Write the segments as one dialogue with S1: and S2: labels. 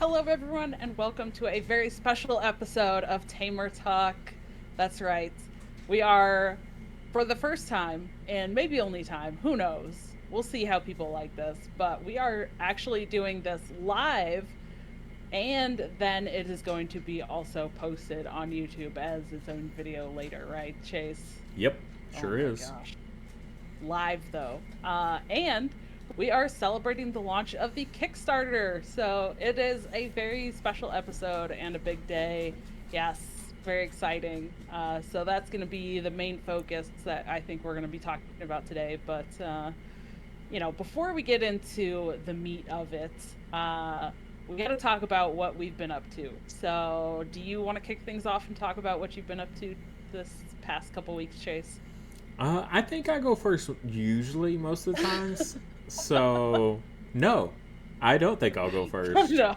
S1: Hello, everyone, and welcome to a very special episode of Tamer Talk. That's right. We are, for the first time, and maybe only time, who knows? We'll see how people like this, but we are actually doing this live, and then it is going to be also posted on YouTube as its own video later, right, Chase?
S2: Yep,
S1: Oh
S2: sure
S1: my
S2: is.
S1: gosh. Live though. And we are celebrating the launch of the Kickstarter. So it is a very special episode and a big day. Yes, very exciting. So that's going to be the main focus that I think we're going to be talking about today. But, before we get into the meat of it, we got to talk about what we've been up to. So, do you want to kick things off and talk about what you've been up to this past couple weeks, Chase?
S2: I think I go first usually most of the times. So, no, I don't think I'll go first.
S1: No.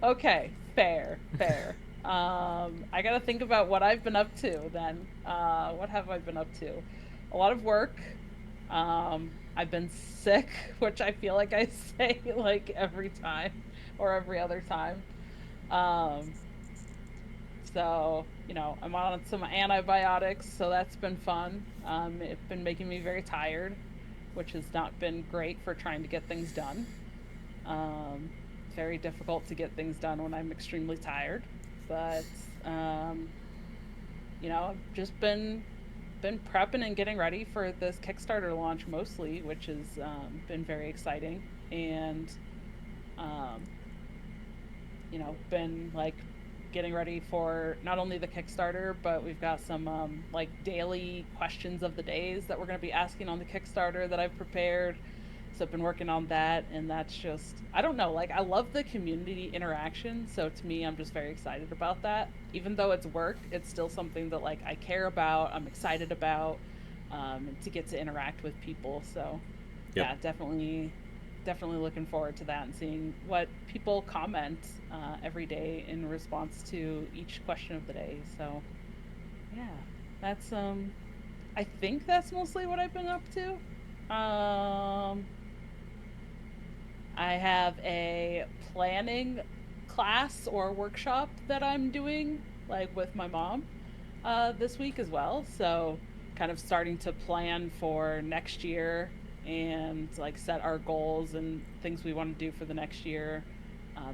S1: Okay, fair, fair. I gotta think about what I've been up to then. What have I been up to? A lot of work. I've been sick, which I feel like I say like every time or every other time. Um, I'm on some antibiotics, so that's been fun. It's been making me very tired, which has not been great for trying to get things done. Very difficult to get things done when I'm extremely tired. But um, I've just been prepping and getting ready for this Kickstarter launch mostly, which has been very exciting. And um, been like getting ready for not only the Kickstarter, but we've got some like daily questions of the days that we're going to be asking on the Kickstarter that I've prepared. So I've been working on that, and that's just, I don't know, like I love the community interaction. So to me, I'm just very excited about that. Even though it's work, it's still something that like I care about, I'm excited about, and to get to interact with people. So
S2: Yep.
S1: yeah, definitely looking forward to that and seeing what people comment every day in response to each question of the day. So yeah, that's I think that's mostly what I've been up to. Um, I have a planning class or workshop that I'm doing like with my mom this week as well. So kind of starting to plan for next year and like set our goals and things we want to do for the next year.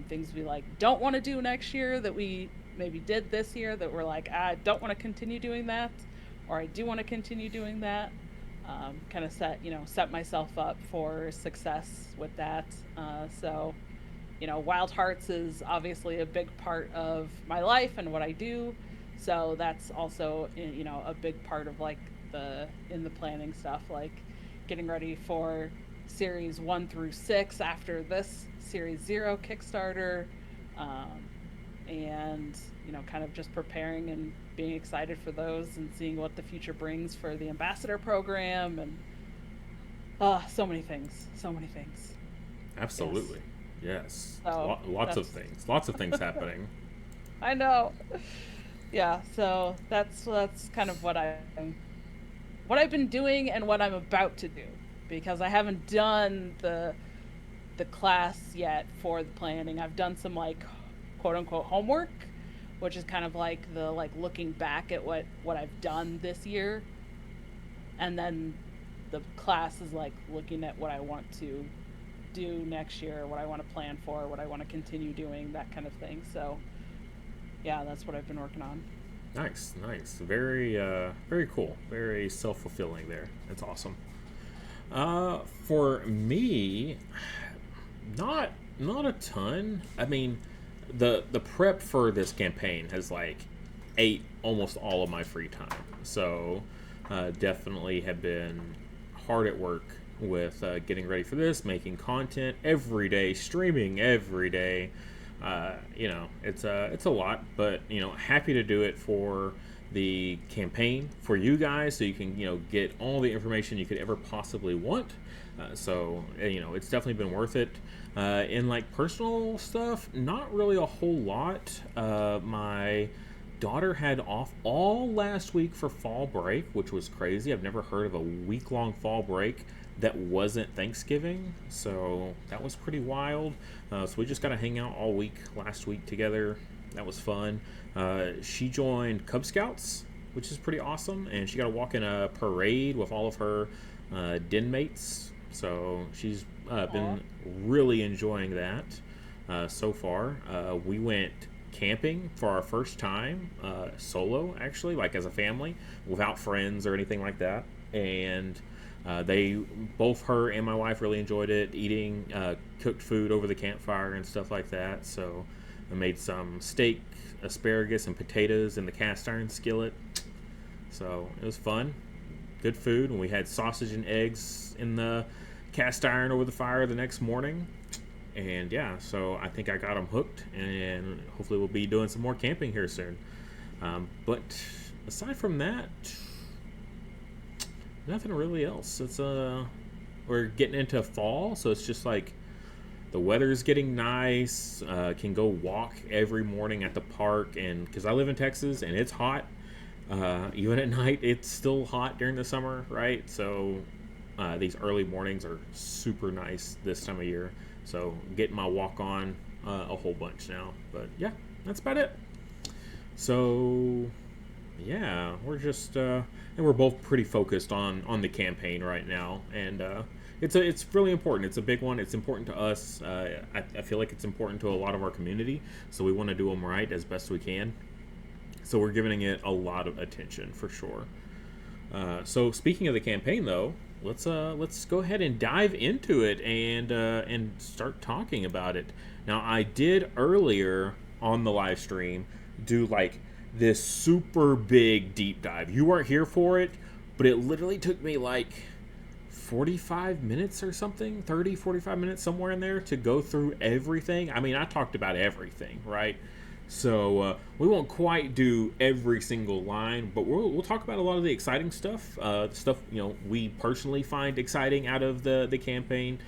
S1: Things we like don't want to do next year that we maybe did this year that we're like, I don't want to continue doing that, or I do want to continue doing that. Kind of set myself up for success with that. Wildhearts is obviously a big part of my life and what I do. So that's also, a big part of like in the planning stuff, like getting ready for series 1 through 6 after this series 0 Kickstarter. Um, and, kind of just preparing and being excited for those and seeing what the future brings for the ambassador program and so many things, so many things. Yes.
S2: Absolutely. Yes.
S1: So
S2: Lots of
S1: that's
S2: things. Lots of things happening.
S1: I know. Yeah, so that's kind of what I've been doing and what I'm about to do because I haven't done the class yet for the planning. I've done some like quote unquote homework, which is kind of like the like looking back at what I've done this year, and then the class is like looking at what I want to do next year, what I want to plan for, what I want to continue doing, that kind of thing. So, yeah, that's what I've been working on.
S2: Nice, nice. Very cool. Very self fulfilling there. That's awesome. For me, not a ton. I mean, the prep for this campaign has like ate almost all of my free time. So definitely have been hard at work with getting ready for this, making content every day, streaming every day. It's a lot, but happy to do it for the campaign for you guys, so you can get all the information you could ever possibly want. It's definitely been worth it. In like personal stuff, not really a whole lot. My daughter had off all last week for fall break, which was crazy. I've never heard of a week long fall break that wasn't Thanksgiving, so that was pretty wild. So we just got to hang out all week last week together. That was fun. She joined Cub Scouts, which is pretty awesome, and she got to walk in a parade with all of her den mates. So she's
S1: Aw.
S2: been really enjoying that so far. We went camping for our first time, solo actually, like as a family, without friends or anything like that. And they both her and my wife really enjoyed it, eating cooked food over the campfire and stuff like that. So I made some steak, asparagus, and potatoes in the cast iron skillet. So it was fun, good food. And we had sausage and eggs in the cast iron over the fire the next morning. And yeah, so I think I got them hooked, and hopefully we'll be doing some more camping here soon. But aside from that, nothing really else. It's we're getting into fall, so it's just like the weather's getting nice. Can go walk every morning at the park, and because I live in Texas and it's hot, even at night it's still hot during the summer, right? So these early mornings are super nice this time of year. So getting my walk on a whole bunch now. But yeah, that's about it. So yeah, we're just and we're both pretty focused on the campaign right now, and it's really important. It's a big one. It's important to us. I feel like it's important to a lot of our community, so we want to do them right as best we can. So we're giving it a lot of attention for sure. So speaking of the campaign, though, let's go ahead and dive into it and start talking about it. Now, I did earlier on the live stream do like this super big deep dive. You weren't here for it, but it literally took me like 45 minutes or something, 30, 45 minutes, somewhere in there to go through everything. I mean, I talked about everything, right? So we won't quite do every single line, but we'll talk about a lot of the exciting stuff, stuff we personally find exciting out of the campaign,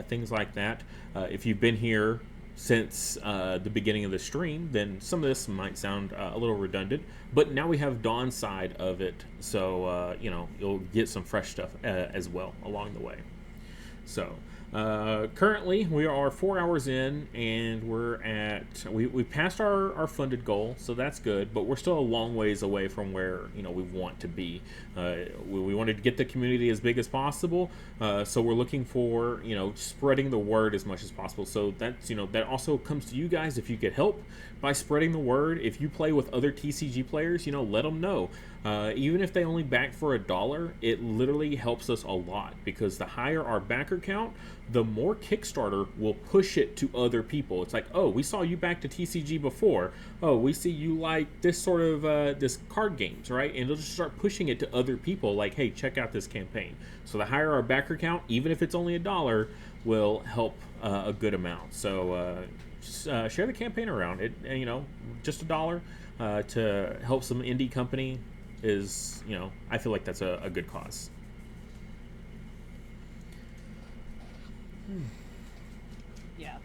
S2: things like that. If you've been here since the beginning of the stream, then some of this might sound a little redundant, but now we have Dawn's side of it, so you'll get some fresh stuff as well along the way. So currently we are 4 hours in, and we passed our funded goal, so that's good, but we're still a long ways away from where we want to be. We wanted to get the community as big as possible, so we're looking for spreading the word as much as possible. So that's that also comes to you guys. If you could help by spreading the word, if you play with other TCG players, let them know. Even if they only back for $1, it literally helps us a lot, because the higher our backer count, the more Kickstarter will push it to other people. It's like, oh, we saw you back to TCG before. Oh, we see you like this sort of this card games, right? And it'll just start pushing it to other people. Like, hey, check out this campaign. So the higher our backer count, even if it's only $1, will help a good amount. So share the campaign around it. And, just $1 to help some indie company is, I feel like that's a good cause.
S1: Yeah,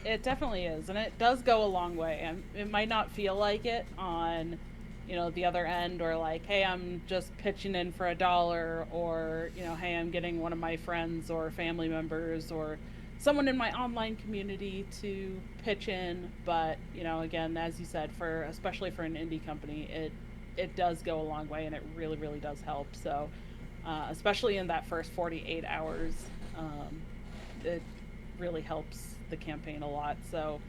S1: it definitely is, and it does go a long way. And it might not feel like it on, the other end, or like, hey, I'm just pitching in for $1, or hey, I'm getting one of my friends or family members or someone in my online community to pitch in. But again, as you said, for especially for an indie company, it does go a long way, and it really really does help. So especially in that first 48 hours, it really helps the campaign a lot. So,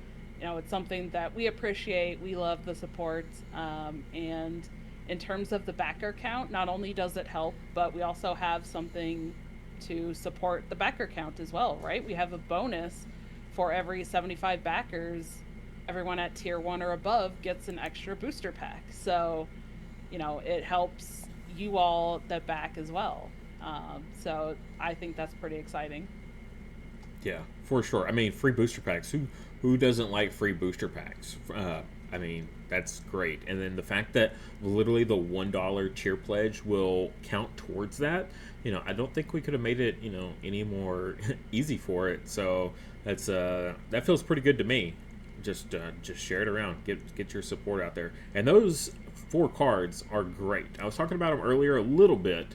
S1: it's something that we appreciate. We love the support. And in terms of the backer count, not only does it help, but we also have something to support the backer count as well, right? We have a bonus for every 75 backers. Everyone at tier 1 or above gets an extra booster pack. So, it helps you all that back as well. So I think that's pretty exciting.
S2: Yeah, for sure. I mean, free booster packs. Who doesn't like free booster packs? I mean, that's great. And then the fact that literally the $1 cheer pledge will count towards that. I don't think we could have made it any more easy for it. So that feels pretty good to me. just share it around. Get your support out there. And those 4 cards are great. I was talking about them earlier a little bit.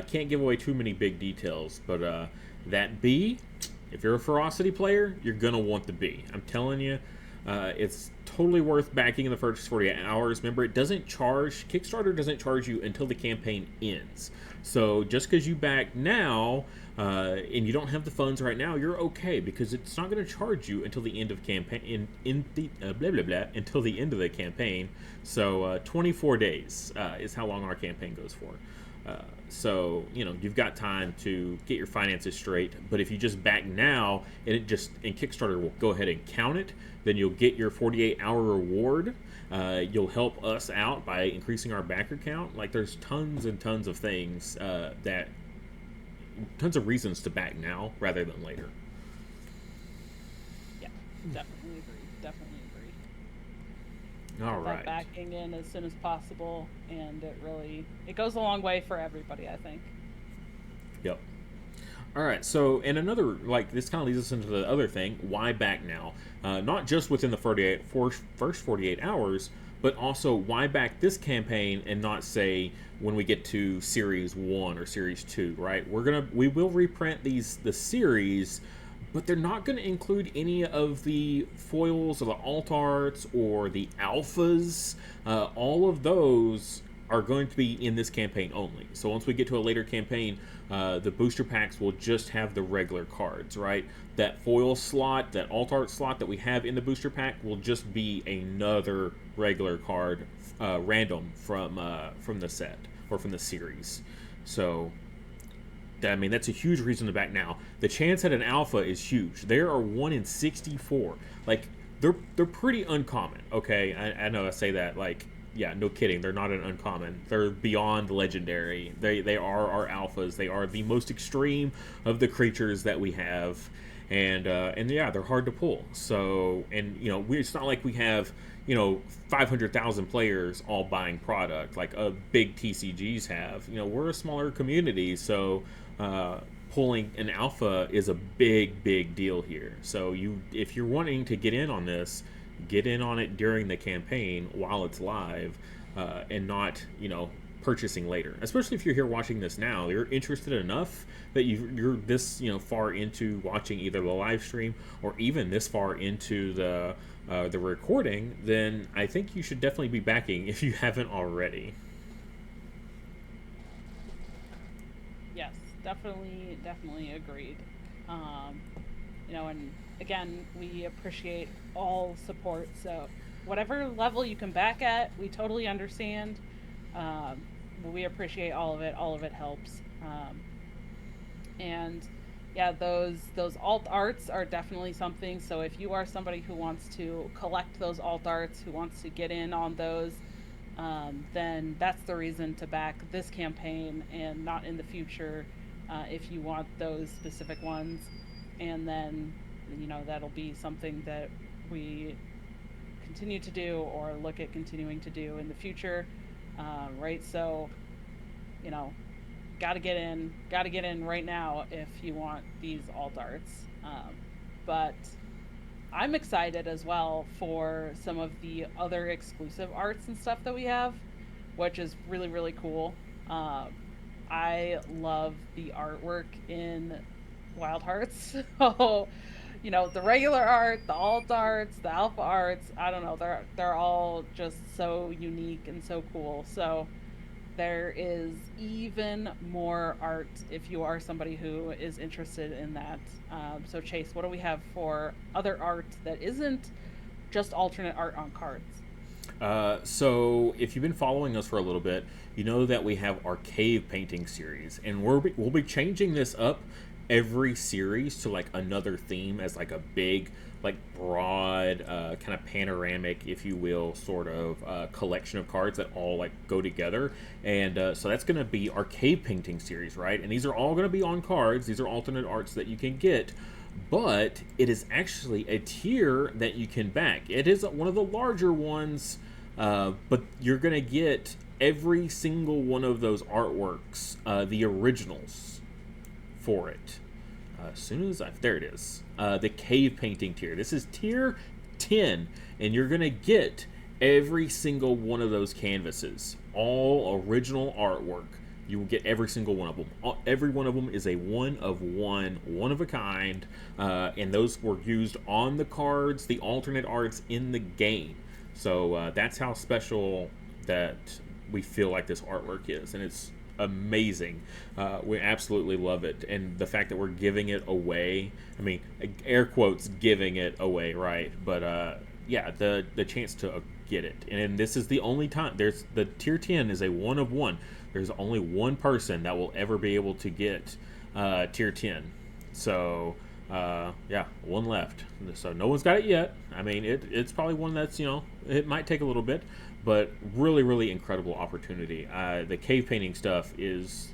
S2: Can't give away too many big details, but that B, if you're a Ferocity player, you're gonna want the B. I'm telling you, it's totally worth backing in the first 48 hours. Remember, it doesn't charge. Kickstarter doesn't charge you until the campaign ends. So just because you back now and you don't have the funds right now, you're okay because it's not going to charge you until the end of campaign in the blah blah blah until the end of the campaign. So 24 days is how long our campaign goes for. So you've got time to get your finances straight. But if you just back now and Kickstarter will go ahead and count it, then you'll get your 48-hour reward. You'll help us out by increasing our backer count. Like there's tons and tons of things tons of reasons to back now rather than later.
S1: Yeah, definitely agree. Definitely agree.
S2: All
S1: Get
S2: right.
S1: that backing in as soon as possible, and it goes a long way for everybody, I think.
S2: Yep. All right. So, and another this kind of leads us into the other thing. Why back now? Not just within the first 48 hours, but also why back this campaign and not say when we get to Series 1 or Series 2, right? We will reprint the series, but they're not going to include any of the foils or the alt arts or the alphas. All of those are going to be in this campaign only. So once we get to a later campaign, the booster packs will just have the regular cards, right? That foil slot, that alt art slot that we have in the booster pack will just be another regular card, random from the set or from the series. So that's a huge reason to back now. The chance at an alpha is huge. There are 1 in 64. They're pretty uncommon. Okay, I know I say that yeah, no kidding. They're not an uncommon. They're beyond legendary. They are our alphas. They are the most extreme of the creatures that we have, and yeah, they're hard to pull. So it's not like we have 500,000 players all buying product like big TCGs have. We're a smaller community, so pulling an alpha is a big deal here. So if you're wanting to get in on this, get in on it during the campaign while it's live, and not purchasing later. Especially if you're here watching this now, you're interested enough that you're this far into watching either the live stream or even this far into the recording. Then I think you should definitely be backing if you haven't already.
S1: Yes, definitely agreed. And again, we appreciate all support. So whatever level you can back at, we totally understand. But we appreciate all of it. All of it helps. And yeah, those alt arts are definitely something. So if you are somebody who wants to collect those alt arts, who wants to get in on those, then that's the reason to back this campaign and not in the future, if you want those specific ones. And then that'll be something that we continue to do or look at continuing to do in the future, right? So gotta get in right now if you want these alt arts. But I'm excited as well for some of the other exclusive arts and stuff that we have, which is really cool. I love the artwork in Wildhearts. So the regular art, the alt arts, the alpha arts, I don't know, they're all just so unique and so cool. So there is even more art if you are somebody who is interested in that. So Chase, what do we have for other art that isn't just alternate art on cards?
S2: So if you've been following us for a little bit, you know that we have our cave painting series, and we'll be changing this up every series to another theme as a big broad kind of panoramic, if you will, sort of collection of cards that all go together. And so that's going to be our cave painting series, right? And these are all going to be on cards. These are alternate arts that you can get, but it is actually a tier that you can back. It is one of the larger ones, but you're going to get every single one of those artworks, the originals for it. As soon as there it is, the cave painting tier. This is tier 10, and you're going to get every single one of those canvases, all original artwork. You will get every single one of them. Every one of them is a one of a kind, and those were used on the cards, the alternate arts in the game. So that's how special that we feel like this artwork is, and it's amazing. We absolutely love it, and the fact that we're giving it away. I mean, air quotes, giving it away, right? But yeah, the chance to get it, and this is the only time. There's the tier 10 is a one of one. There's only one person that will ever be able to get tier 10. So yeah, one left. So no one's got it yet. I mean, it's probably one that's, it might take a little bit, but really, really incredible opportunity. The cave painting stuff is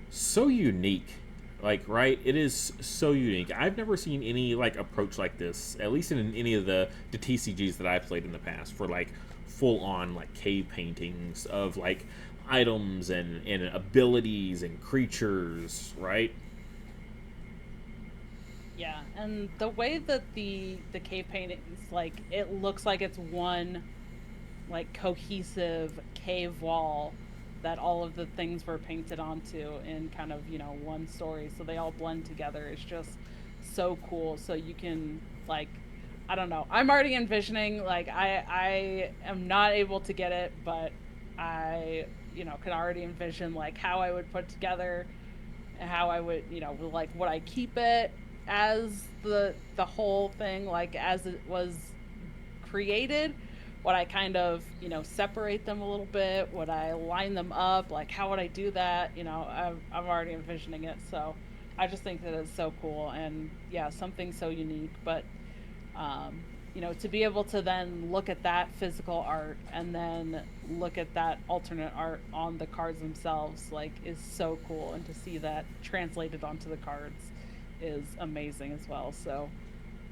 S2: so unique. Like, right? It is so unique. I've never seen any like approach like this, at least in any of the TCGs that I've played in the past, for like full on like cave paintings of like items and abilities and creatures, right?
S1: Yeah, and the way that the cave paintings, like, it looks like it's one like cohesive cave wall that all of the things were painted onto in kind of, one story, so they all blend together. It's just so cool. So you can, like, I don't know, I'm already envisioning, like, I am not able to get it, but I, can already envision like how I would put together, how I would, like, would I keep it as the whole thing, like as it was created? Would I kind of, separate them a little bit? Would I line them up? Like, how would I do that? I'm already envisioning it. So I just think that it's so cool. And yeah, something so unique. But, to be able to then look at that physical art and then look at that alternate art on the cards themselves, like, is so cool. And to see that translated onto the cards is amazing as well. So,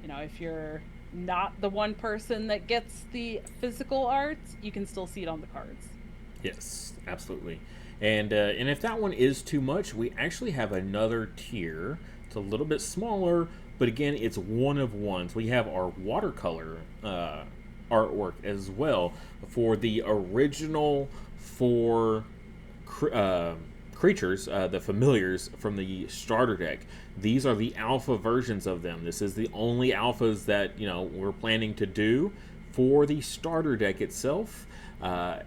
S1: if you're not the one person that gets the physical art, you can still see it on the cards.
S2: Yes, absolutely. And if that one is too much, we actually have another tier. It's a little bit smaller, but again, it's one of ones. We have our watercolor artwork as well for the original four creatures, the familiars from the starter deck. These are the alpha versions of them. This is the only alphas that we're planning to do for the starter deck itself.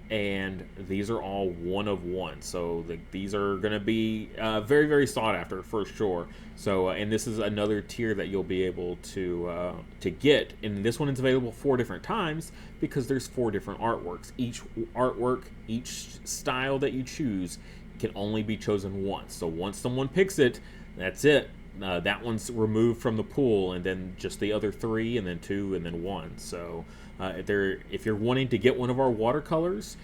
S2: And these are all one of one, so these are going to be very, very sought after for sure. So, and this is another tier that you'll be able to get, and this one is available 4 different times because there's 4 different artworks. Each artwork, each style that you choose, can only be chosen once. So once someone picks it, that's it. That one's removed from the pool, and then just the other 3, and then 2, and then 1. So if you're wanting to get one of our watercolors,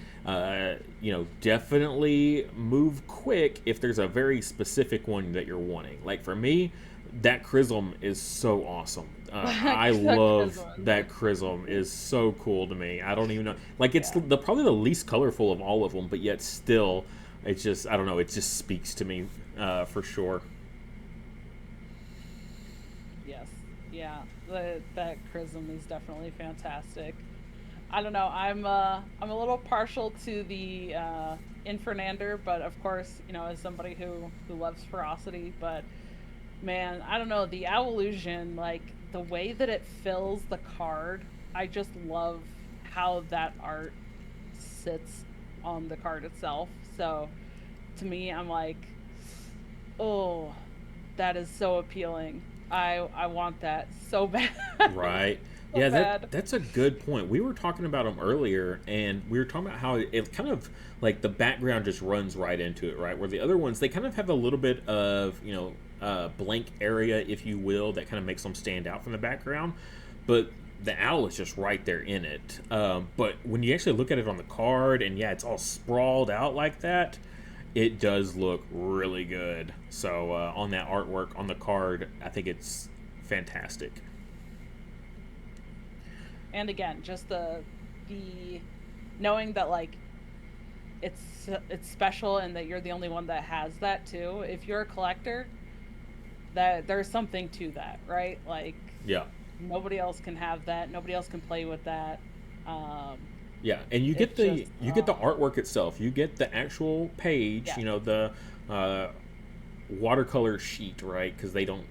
S2: definitely move quick if there's a very specific one that you're wanting. Like for me, that Chrism is so awesome. I love that Chrism is so cool to me. I don't even know, like it's
S1: Yeah.
S2: probably the least colorful of all of them, but yet still, it's just, I don't know. It just speaks to me for sure.
S1: Yes. Yeah. That Chrism is definitely fantastic. I don't know. I'm a little partial to the Infernander, but of course, as somebody who loves ferocity, but man, I don't know, the Owlusion, like the way that it fills the card, I just love how that art sits on the card itself. So to me, I'm like, oh, that is so appealing. I want that so bad.
S2: Right.
S1: So
S2: Yeah,
S1: bad.
S2: that's a good point. We were talking about them earlier, and we were talking about how it kind of like the background just runs right into it, right? Where the other ones, they kind of have a little bit of blank area, if you will, that kind of makes them stand out from the background. But the owl is just right there in it. But when you actually look at it on the card, and yeah, it's all sprawled out like that, it does look really good. So on that artwork on the card, I think it's fantastic.
S1: And again, just the knowing that, like, it's special and that you're the only one that has that too. If you're a collector, that there's something to that, right? Like,
S2: Yeah.
S1: Nobody else can have that. Nobody else can play with that. Um,
S2: Yeah, and
S1: it's just,
S2: you get the artwork itself. You get the actual page.
S1: yeah,
S2: You know, the uh, watercolor sheet, right? Because they don't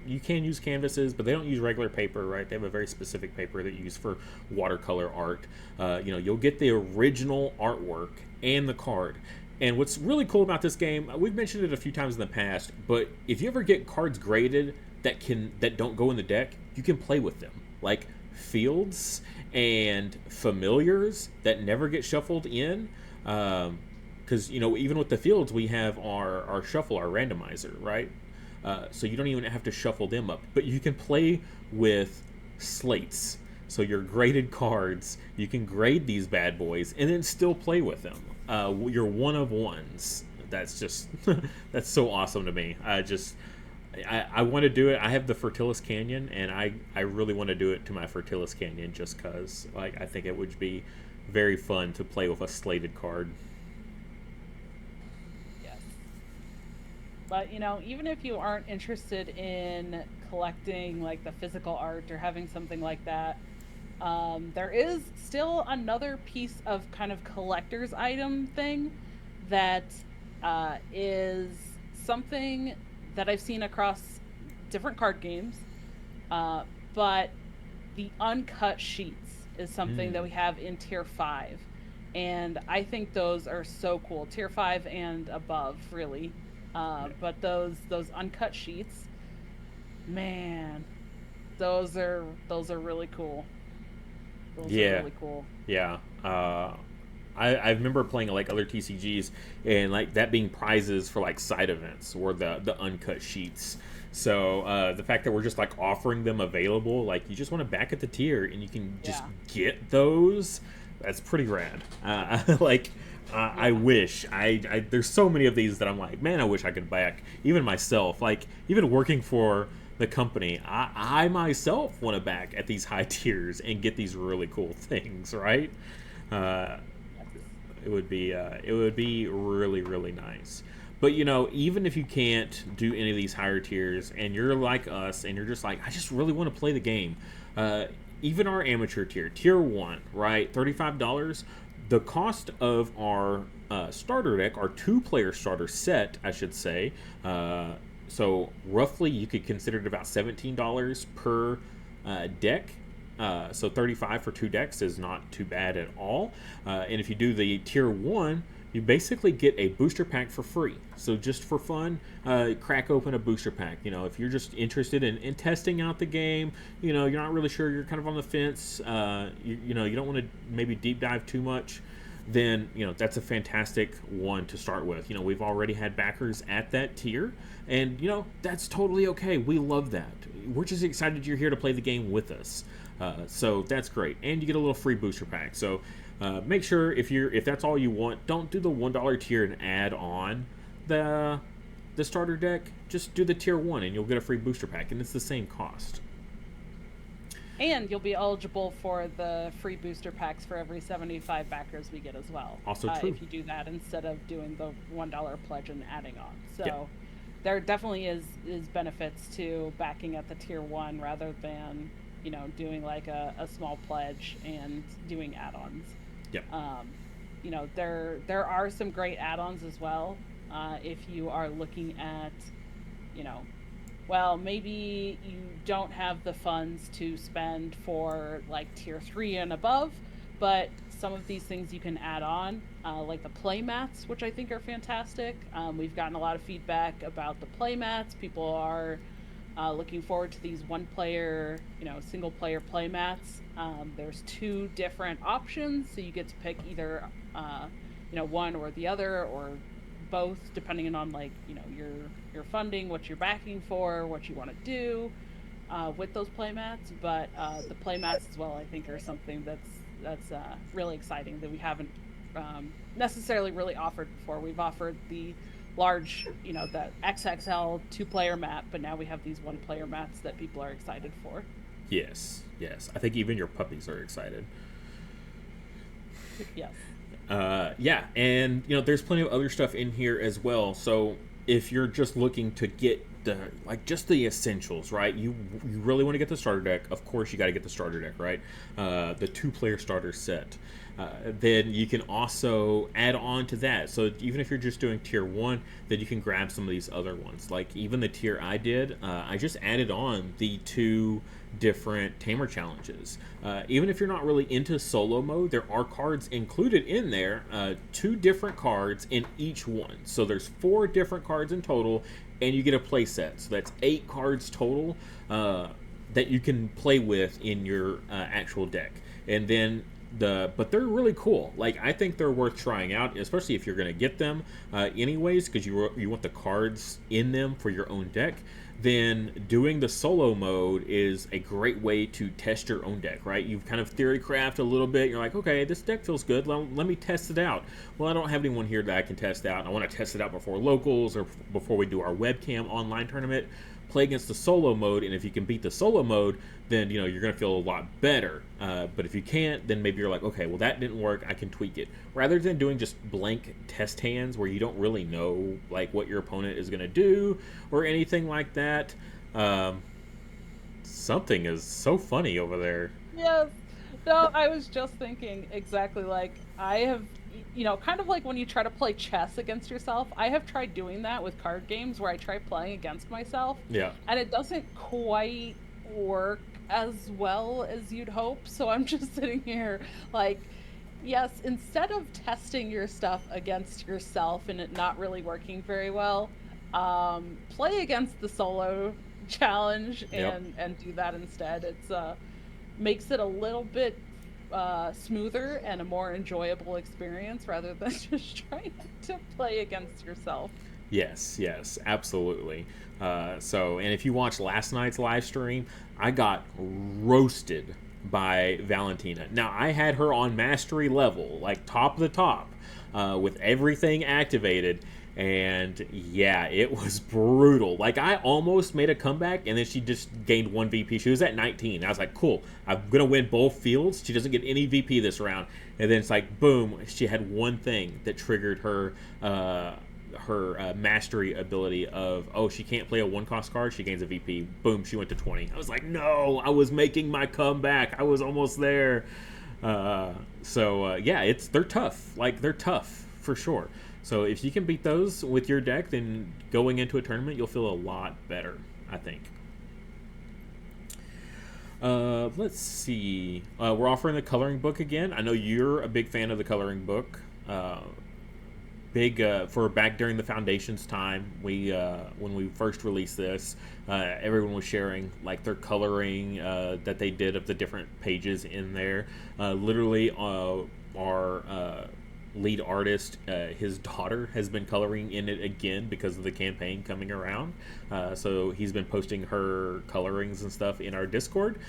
S2: you can use canvases, but they don't use regular paper, right? They have a very specific paper that you use for watercolor art. You know, you'll get the original artwork and the card. And what's really cool about this game, we've mentioned it a few times in the past, but if you ever get cards graded that don't go in the deck, you can play with them. Like fields and familiars that never get shuffled in. Because you know, even with the fields, we have our shuffle, our randomizer, right? So you don't even have to shuffle them up, but you can play with slates. So your graded cards, you can grade these bad boys and then still play with them. Your one of ones. That's just that's so awesome to me. I want to do it. I have the Fertilis Canyon, and I really want to do it to my Fertilis Canyon just because like I think it would be very fun to play with a slated card.
S1: yes. But even if you aren't interested in collecting like the physical art or having something like that, there is still another piece of kind of collector's item thing that is something that I've seen across different card games. Uh, but the uncut sheets is something that
S2: Mm.
S1: we have in tier 5. And I think those are so cool. Tier 5 and above, really. But those uncut sheets, man, those are really cool. Those are
S2: Yeah,
S1: really cool.
S2: yeah. I remember playing like other TCGs and like that being prizes for like side events or the uncut sheets. So the fact that we're just like offering them available, like you just want to back at the tier and you can just
S1: Yeah.
S2: get those. That's pretty rad. Like I
S1: Yeah.
S2: wish I there's so many of these that I'm like, man, I wish I could back even myself. Like even working for the company, I myself want to back at these high tiers and get these really cool things, right? Uh,
S1: Yes.
S2: it would be really really nice. But you know, even if you can't do any of these higher tiers, and you're like us, and you're just like, I just really want to play the game. Uh, Even our amateur tier, tier one, right, $35. The cost of our starter deck, our two-player starter set, I should say. So roughly, you could consider it about $17 per deck. So 35 for two decks is not too bad at all. And if you do the tier one, you basically get a booster pack for free. So just for fun, crack open a booster pack. You know, if you're just interested in testing out the game, you know, you're not really sure, you're kind of on the fence. You know, you don't want to maybe deep dive too much. Then you know that's a fantastic one to start with. You know, we've already had backers at that tier, and you know that's totally okay. We love that. We're just excited you're here to play the game with us. So that's great, and you get a little free booster pack. So make sure if that's all you want, don't do the $1 tier and add on the the starter deck. Just do the tier one, and you'll get a free booster pack, and it's the same cost.
S1: And you'll be eligible for the free booster packs for every 75 backers we get as well.
S2: Also true.
S1: If you do that instead of doing the $1 pledge and adding on.
S2: Yeah.
S1: So there definitely is benefits to backing at the tier 1 rather than, doing like a small pledge and doing add-ons.
S2: Yeah.
S1: Um, there are some great add-ons as well. If you are looking at, you know, well, maybe you don't have the funds to spend for like tier 3 and above, but some of these things you can add on, like the play mats, which I think are fantastic. We've gotten a lot of feedback about the play mats. People are looking forward to these one player, single player play mats. There's two different options, so you get to pick either, one or the other, or both, depending on like your funding, what you're backing for, what you want to do with those playmats. But the playmats as well, I think, are something that's really exciting that we haven't necessarily really offered before. We've offered the large, the XXL two-player map, but now we have these one-player mats that people are excited for.
S2: Yes. Yes. I think even your puppies are excited.
S1: Yes.
S2: Yeah, and you know, there's plenty of other stuff in here as well. So if you're just looking to get the like just the essentials, right? You really want to get the starter deck. Of course, you got to get the starter deck, right? The two-player starter set. Then you can also add on to that. So even if you're just doing tier one, then you can grab some of these other ones. Like even the tier I did, I just added on the two different Tamer challenges. Even if you're not really into solo mode, there are cards included in there, two different cards in each one. So there's four different cards in total, and you get a play set. So that's 8 cards total that you can play with in your actual deck. And then but they're really cool. Like I think they're worth trying out, especially if you're going to get them anyways, because you want the cards in them for your own deck. Then doing the solo mode is a great way to test your own deck, right? You've kind of theory craft a little bit. You're like, okay, this deck feels good. Let me test it out. Well, I don't have anyone here that I can test out. I want to test it out before locals or before we do our webcam online tournament. Play against the solo mode, and if you can beat the solo mode, then you're going to feel a lot better. But if you can't, then maybe you're like, okay, well that didn't work. I can tweak it. Rather than doing just blank test hands where you don't really know like what your opponent is going to do or anything like that. Something is so funny over there.
S1: Yes. No, I was just thinking exactly like I have, kind of like when you try to play chess against yourself. I have tried doing that with card games where I try playing against myself,
S2: Yeah.
S1: and it doesn't quite work as well as you'd hope. So I'm just sitting here like, yes, instead of testing your stuff against yourself and it not really working very well, play against the solo challenge
S2: Yep.
S1: and do that instead. It's makes it a little bit smoother and a more enjoyable experience rather than just trying to play against yourself.
S2: Yes, yes, absolutely. And if you watched last night's live stream, I got roasted by Valentina. Now, I had her on mastery level, like top of the top, with everything activated. And yeah, it was brutal. Like, I almost made a comeback, and then she just gained 1 VP. She was at 19. I was like, cool, I'm going to win both fields. She doesn't get any VP this round. And then it's like, boom, she had one thing that triggered her mastery ability of, oh, she can't play a 1 cost card, she gains a VP. Boom, she went to 20. I was like, no, I was making my comeback, I was almost there. Yeah, they're tough. Like, they're tough for sure. So if you can beat those with your deck, then going into a tournament you'll feel a lot better, I think. Let's see. We're offering the coloring book again. I know you're a big fan of the coloring book. Big for back during the Foundations time, we when we first released this, everyone was sharing like their coloring that they did of the different pages in there. Literally, our lead artist, his daughter has been coloring in it again because of the campaign coming around. So he's been posting her colorings and stuff in our Discord,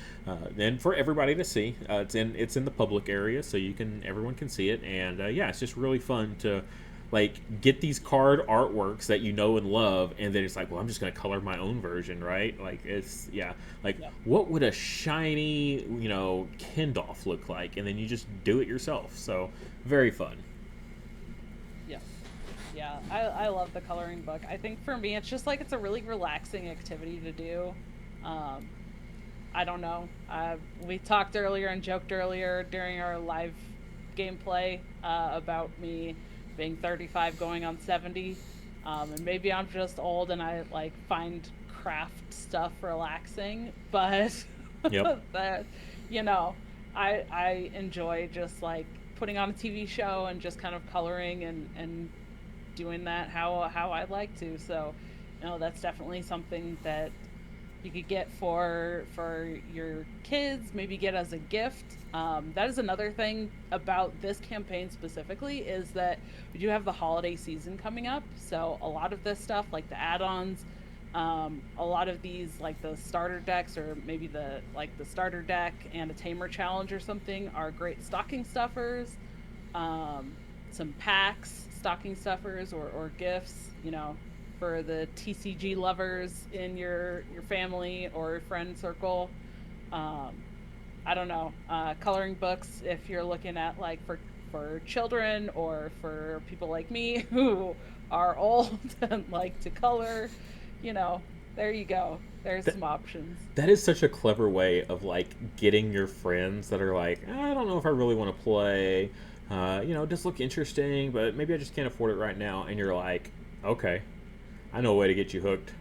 S2: and for everybody to see. It's in the public area, so everyone can see it, and yeah, it's just really fun to like get these card artworks that you know and love, and then it's like, well, I'm just gonna color my own version, right? Like, it's, yeah, like,
S1: Yeah.
S2: what would a shiny Kindolf look like, and then you just do it yourself. So very fun.
S1: Yes. Yeah, I love the coloring book. I think for me, it's just like it's a really relaxing activity to do. Um, I don't know. We talked earlier and joked earlier during our live gameplay about me being 35 going on 70. And maybe I'm just old and I like find craft stuff relaxing, but
S2: Yep.
S1: that, you know, I enjoy just like putting on a TV show and just kind of coloring and doing that how I like to. So, that's definitely something that you could get for your kids, maybe get as a gift. That is another thing about this campaign specifically, is that we do have the holiday season coming up. So a lot of this stuff, like the add-ons, a lot of these, like the starter decks, or maybe the starter deck and a Tamer challenge or something, are great stocking stuffers. Some packs, stocking stuffers, or gifts, for the TCG lovers in your family or friend circle. Um, I don't know. Coloring books, if you're looking at like for children or for people like me who are old and like to color, you know, There you go. There's
S2: That,
S1: some options.
S2: that is such a clever way of like getting your friends that are like, I don't know if I really want to play. It does look interesting, but maybe I just can't afford it right now. And you're like, okay, I know a way to get you hooked.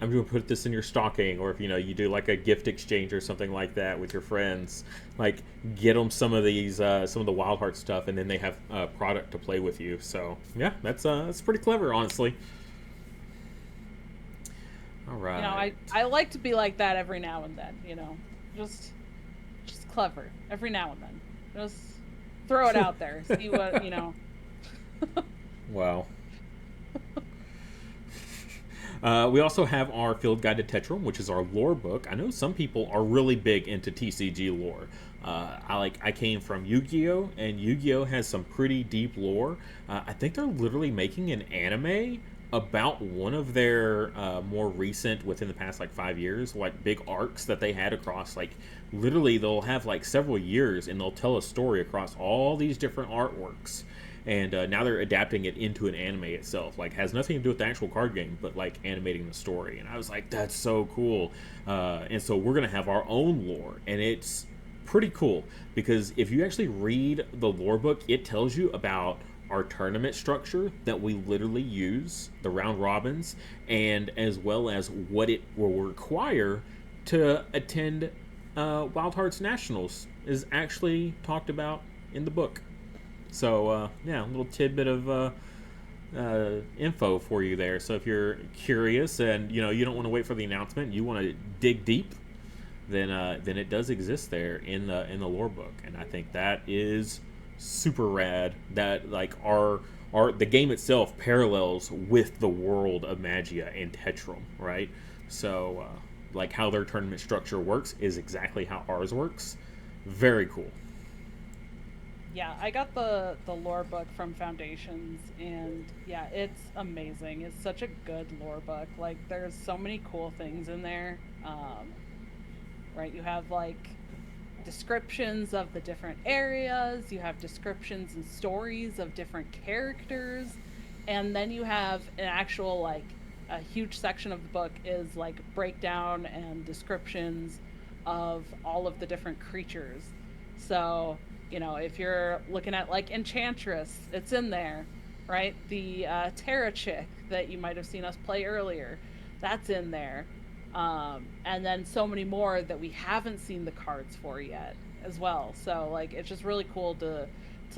S2: I'm going to put this in your stocking, or if you do like a gift exchange or something like that with your friends, like get them some of the Wild Heart stuff, and then they have a product to play with you. So yeah, that's pretty clever, honestly. All right.
S1: I like to be like that every now and then, just just clever every now and then. Just throw it out there. See what.
S2: Wow. We also have our Field Guide to Tetrum, which is our lore book. I know some people are really big into TCG lore. I came from Yu-Gi-Oh, and Yu-Gi-Oh has some pretty deep lore. I think they're literally making an anime about one of their more recent, within the past like 5 years, like big arcs that they had across like literally they'll have like several years, and they'll tell a story across all these different artworks, and now they're adapting it into an anime itself. Like, has nothing to do with the actual card game, but like animating the story. And I was like, that's so cool. And so we're gonna have our own lore, and it's pretty cool because if you actually read the lore book, it tells you about our tournament structure that we literally use, the round robins, and as well as what it will require to attend Wild Hearts Nationals is actually talked about in the book. So yeah, a little tidbit of info for you there. So if you're curious and you don't want to wait for the announcement, you want to dig deep, then it does exist there in the lore book, and I think that is super rad. That like our the game itself parallels with the world of Magia and Tetrum, right? So like how their tournament structure works is exactly how ours works. Very cool.
S1: Yeah, I got the lore book from Foundations, and yeah, it's amazing. It's such a good lore book. Like there's so many cool things in there. Right? You have like descriptions of the different areas, you have descriptions and stories of different characters, and then you have an actual like a huge section of the book is like breakdown and descriptions of all of the different creatures. So, if you're looking at like Enchantress, it's in there, right? The Terra chick that you might have seen us play earlier, that's in there. And then so many more that we haven't seen the cards for yet as well. So like it's just really cool to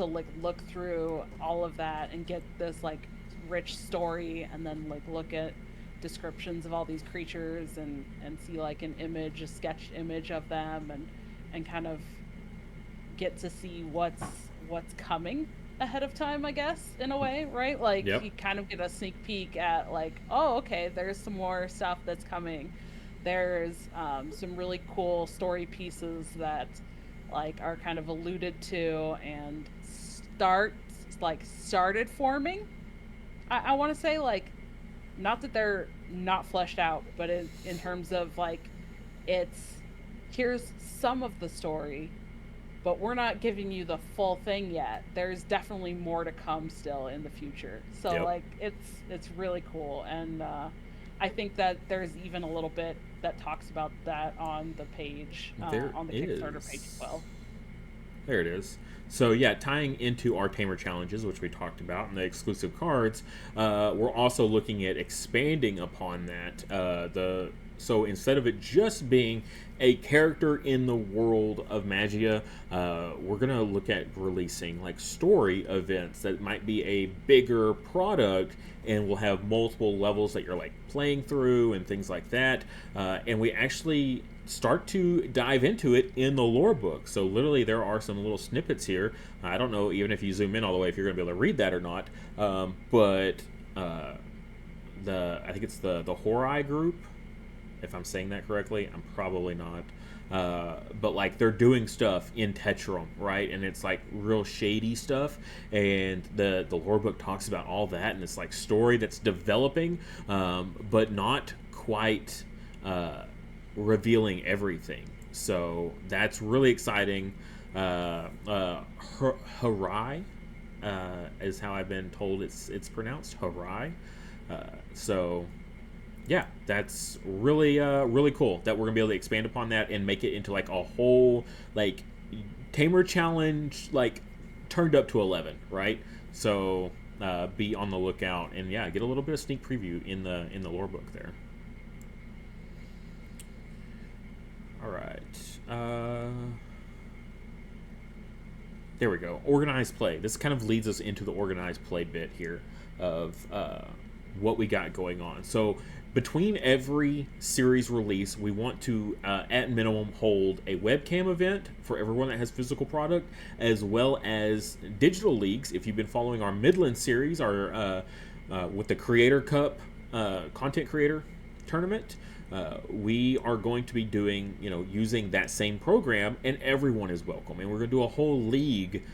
S1: like look through all of that and get this like rich story, and then like look at descriptions of all these creatures, and see like an image, a sketched image of them, and kind of get to see what's coming ahead of time, I guess, in a way, right? Like
S2: Yep.
S1: you kind of get a sneak peek at like, oh, okay, there's some more stuff that's coming. There's some really cool story pieces that like are kind of alluded to and started forming. I want to say like, not that they're not fleshed out, but in terms of like, it's here's some of the story, but we're not giving you the full thing yet. There's definitely more to come still in the future. So
S2: Yep.
S1: like it's really cool, and I think that there's even a little bit that talks about that on the page,
S2: There
S1: on the Kickstarter page as
S2: is.
S1: well.
S2: There it is. So yeah, tying into our Tamer challenges, which we talked about, and the exclusive cards, we're also looking at expanding upon that. The so instead of it just being a character in the world of Magia, we're gonna look at releasing like story events that might be a bigger product, and will have multiple levels that you're like playing through and things like that. And we actually start to dive into it in the lore book. So literally, there are some little snippets here. I don't know even if you zoom in all the way if you're going to be able to read that or not. But the I think it's the Horai group, if I'm saying that correctly. I'm probably not. But like they're doing stuff in Tetrum, right? And it's like real shady stuff. And the lore book talks about all that, and it's like story that's developing, but not quite revealing everything. So that's really exciting. Harai is how I've been told it's pronounced. Harai. So yeah, that's really cool that we're gonna be able to expand upon that and make it into like a whole like Tamer challenge like turned up to 11, right? So be on the lookout and yeah, get a little bit of sneak preview in the lore book there. All right. There we go. Organized play. This kind of leads us into the organized play bit here of what we got going on. So between every series release, we want to, at minimum, hold a webcam event for everyone that has physical product, as well as digital leagues. If you've been following our Midland series, our with the Creator Cup content creator tournament, we are going to be doing, using that same program, and everyone is welcome. And we're going to do a whole league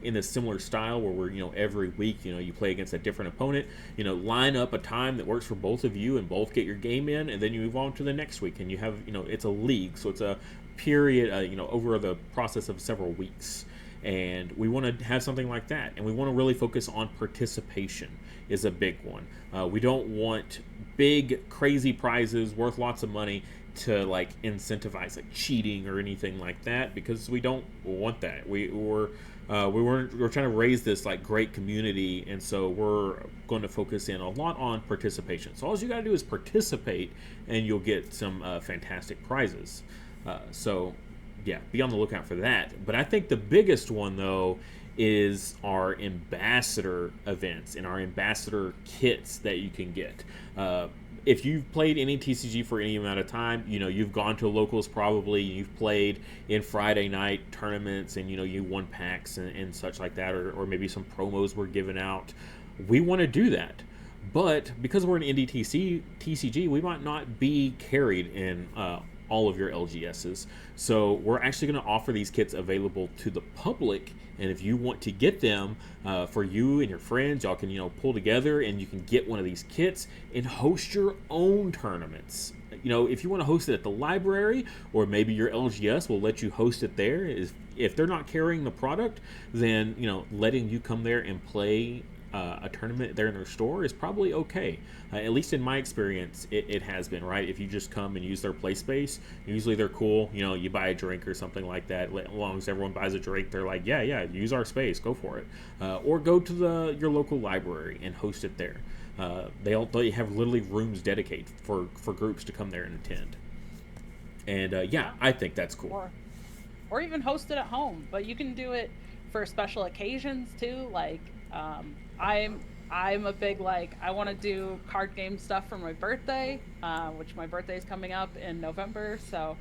S2: in a similar style where we're, every week, you play against a different opponent, line up a time that works for both of you and both get your game in, and then you move on to the next week. And you have, it's a league, so it's a period, over the process of several weeks. And we want to have something like that, and we want to really focus on participation is a big one. We don't want big crazy prizes worth lots of money to like incentivize like cheating or anything like that, because we don't want that. We're trying to raise this like great community, and so we're going to focus in a lot on participation. So all you got to do is participate, and you'll get some fantastic prizes. So yeah, be on the lookout for that. But I think the biggest one though is our ambassador events and our ambassador kits that you can get. If you've played any TCG for any amount of time, you've gone to locals probably, you've played in Friday night tournaments, and you won packs and such like that, or maybe some promos were given out. We want to do that. But because we're an indie TCG, we might not be carried in all of your LGSs. So we're actually going to offer these kits available to the public. And if you want to get them for you and your friends, y'all can pull together and you can get one of these kits and host your own tournaments. If you want to host it at the library, or maybe your LGS will let you host it there. If they're not carrying the product, then letting you come there and play a tournament there in their store is probably okay. At least in my experience, it has been, right? If you just come and use their play space, usually they're cool. You buy a drink or something like that. As long as everyone buys a drink, they're like, yeah, use our space, go for it. Or go to your local library and host it there. They have literally rooms dedicated for groups to come there and attend. And yeah, I think that's cool.
S1: Or even host it at home, but you can do it for special occasions too. Like I'm a big like I want to do card game stuff for my birthday, which my birthday is coming up in November. So,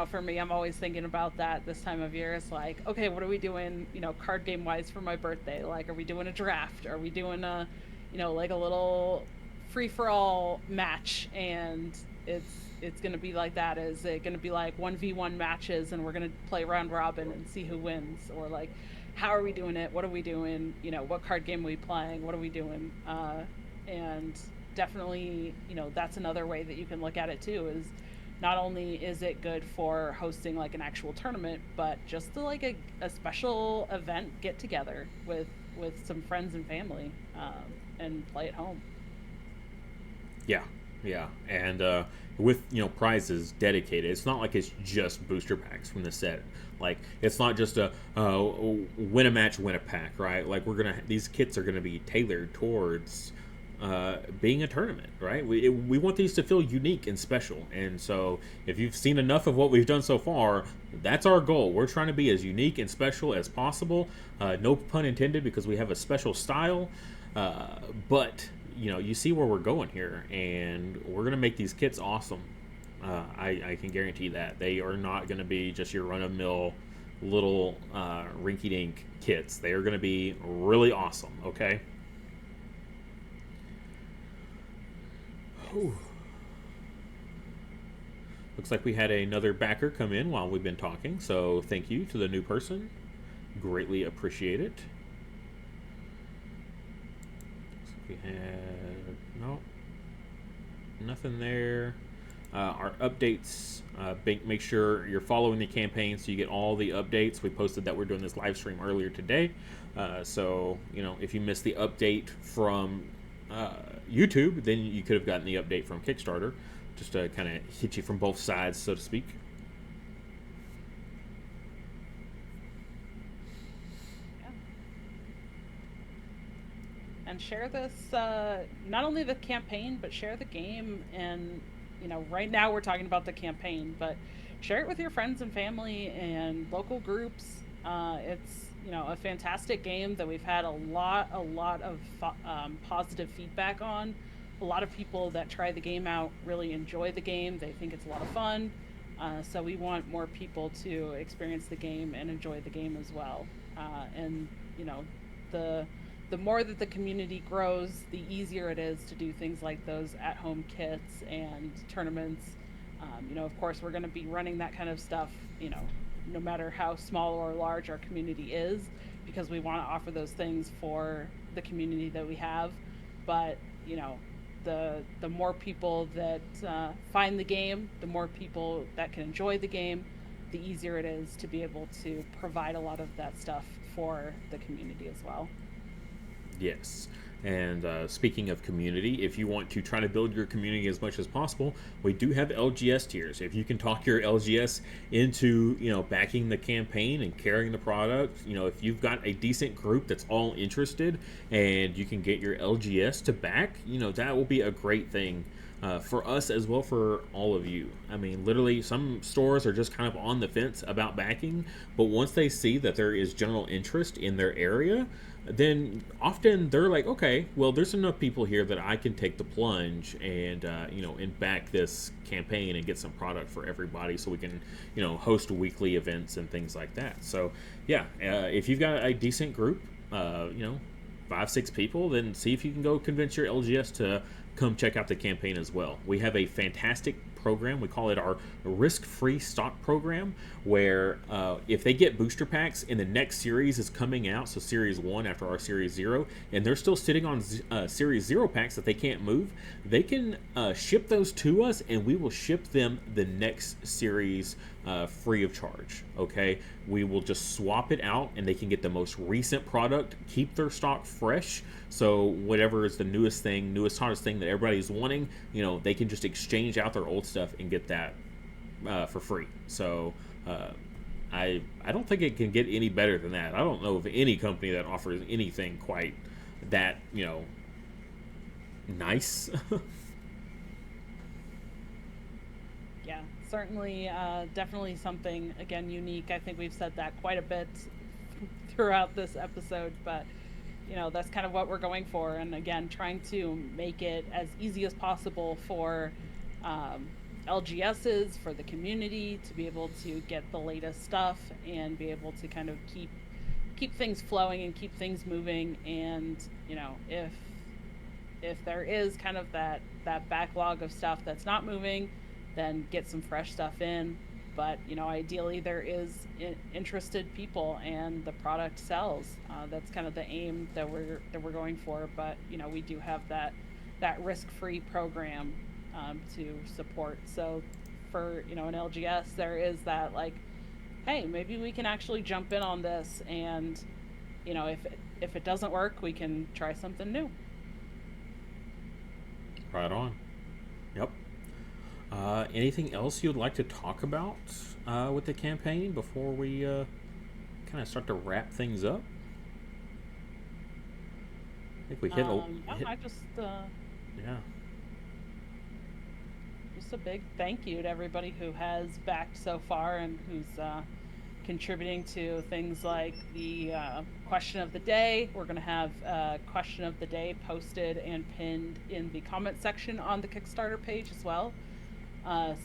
S1: for me, I'm always thinking about that this time of year. It's like, okay, what are we doing, card game wise for my birthday? Like, are we doing a draft? Are we doing like a little free for all match? And it's gonna be like that. Is it gonna be like 1v1 matches, and we're gonna play round robin and see who wins, or like, how are we doing it? What are we doing? What card game are we playing? What are we doing? And definitely, that's another way that you can look at it too, is not only is it good for hosting like an actual tournament, but just to like a special event get together with some friends and family, and play at home.
S2: Yeah, and with prizes dedicated, it's not like it's just booster packs from the set. Like it's not just a win a match, win a pack, right? Like these kits are gonna be tailored towards being a tournament, right? We want these to feel unique and special, and so if you've seen enough of what we've done so far, that's our goal. We're trying to be as unique and special as possible. No pun intended, because we have a special style, but you see where we're going here, and we're gonna make these kits awesome. I can guarantee that they are not going to be just your run-of-the-mill little rinky-dink kits. They are going to be really awesome. Okay.
S1: Yes.
S2: Looks like we had another backer come in while we've been talking, so thank you to the new person. Greatly appreciate it. We had nothing there. Our updates, make sure you're following the campaign so you get all the updates. We posted that we're doing this live stream earlier today. So, if you missed the update from YouTube, then you could have gotten the update from Kickstarter, just to kind of hit you from both sides, so to speak.
S1: Yeah. And share this, not only the campaign, but share the game. And, right now we're talking about the campaign, but share it with your friends and family and local groups. It's, a fantastic game that we've had a lot of positive feedback on. A lot of people that try the game out really enjoy the game. They think it's a lot of fun. So we want more people to experience the game and enjoy the game as well. And, the the more that the community grows, the easier it is to do things like those at-home kits and tournaments. Of course, we're going to be running that kind of stuff, no matter how small or large our community is, because we want to offer those things for the community that we have. But, the more people that find the game, the more people that can enjoy the game, the easier it is to be able to provide a lot of that stuff for the community as well.
S2: Yes. And speaking of community, if you want to try to build your community as much as possible, we do have LGS tiers. If you can talk your LGS into, backing the campaign and carrying the product, if you've got a decent group that's all interested and you can get your LGS to back, that will be a great thing. For us as well, for all of you. I mean, literally, some stores are just kind of on the fence about backing, but once they see that there is general interest in their area, then often they're like, okay, well, there's enough people here that I can take the plunge and and back this campaign and get some product for everybody, so we can host weekly events and things like that. So yeah, if you've got a decent group, 5, 6 people, then see if you can go convince your LGS to come check out the campaign as well. We have a fantastic program. We call it our risk-free stock program, where if they get booster packs and the next series is coming out, so Series 1 after our Series 0, and they're still sitting on Series 0 packs that they can't move, they can ship those to us, and we will ship them the next series free of charge. Okay, we will just swap it out, and they can get the most recent product, keep their stock fresh. So whatever is the newest thing, newest hottest thing that everybody's wanting, they can just exchange out their old stuff and get that for free. So I don't think it can get any better than that. I don't know of any company that offers anything quite that nice.
S1: Yeah, certainly, definitely something, again, unique. I think we've said that quite a bit throughout this episode, but that's kind of what we're going for. And again, trying to make it as easy as possible for LGSs, for the community to be able to get the latest stuff and be able to kind of keep things flowing and keep things moving. And if there is kind of that backlog of stuff that's not moving, then get some fresh stuff in. But ideally there is interested people and the product sells. That's kind of the aim that we're going for. But we do have that risk-free program to support. So for an LGS, there is that, like, hey, maybe we can actually jump in on this, and if it doesn't work, we can try something new.
S2: Right on. Yep. Anything else you'd like to talk about with the campaign before we kind of start to wrap things up? I think we
S1: No,
S2: hit
S1: I just
S2: yeah.
S1: just a big thank you to everybody who has backed so far and who's contributing to things like the question of the day. We're going to have question of the day posted and pinned in the comment section on the Kickstarter page as well.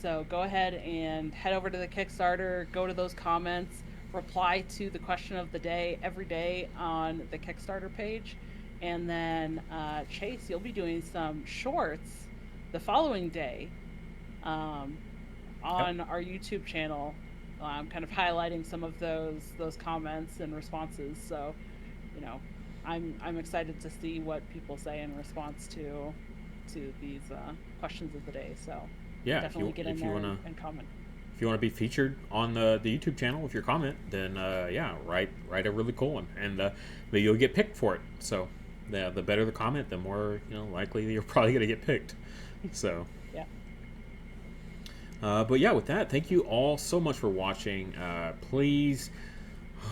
S1: So go ahead and head over to the Kickstarter, go to those comments, reply to the question of the day every day on the Kickstarter page. And then, Chase, you'll be doing some shorts the following day
S2: Yep.
S1: on our YouTube channel, kind of highlighting some of those comments and responses. So, you know, I'm excited to see what people say in response to these questions of the day. So
S2: Yeah,
S1: definitely get in
S2: if you
S1: there
S2: wanna
S1: and comment.
S2: if you want to be featured on the YouTube channel with your comment, then yeah, write a really cool one, and maybe you'll get picked for it. So the better the comment, the more likely you're probably going to get picked. So.
S1: Yeah.
S2: But yeah, with that, thank you all so much for watching. Please,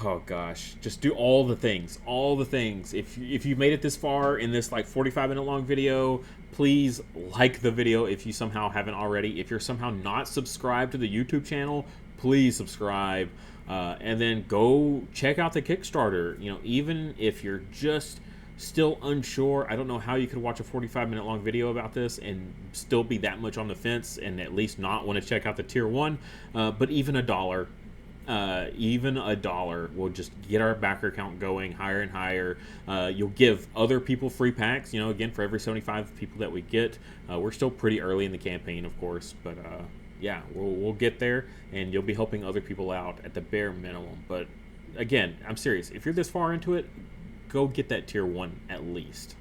S2: oh gosh, just do all the things, all the things. If you made it this far in this like 45-minute long video, please like the video if you somehow haven't already. If you're somehow not subscribed to the YouTube channel, please subscribe. And then go check out the Kickstarter. Even if you're just still unsure, I don't know how you could watch a 45-minute long video about this and still be that much on the fence and at least not want to check out the tier one. But even a dollar will just get our backer count going higher and higher. You'll give other people free packs. Again, for every 75 people that we get, we're still pretty early in the campaign, of course, but yeah, we'll get there, and you'll be helping other people out at the bare minimum. But again, I'm serious. If you're this far into it, go get that tier one at least.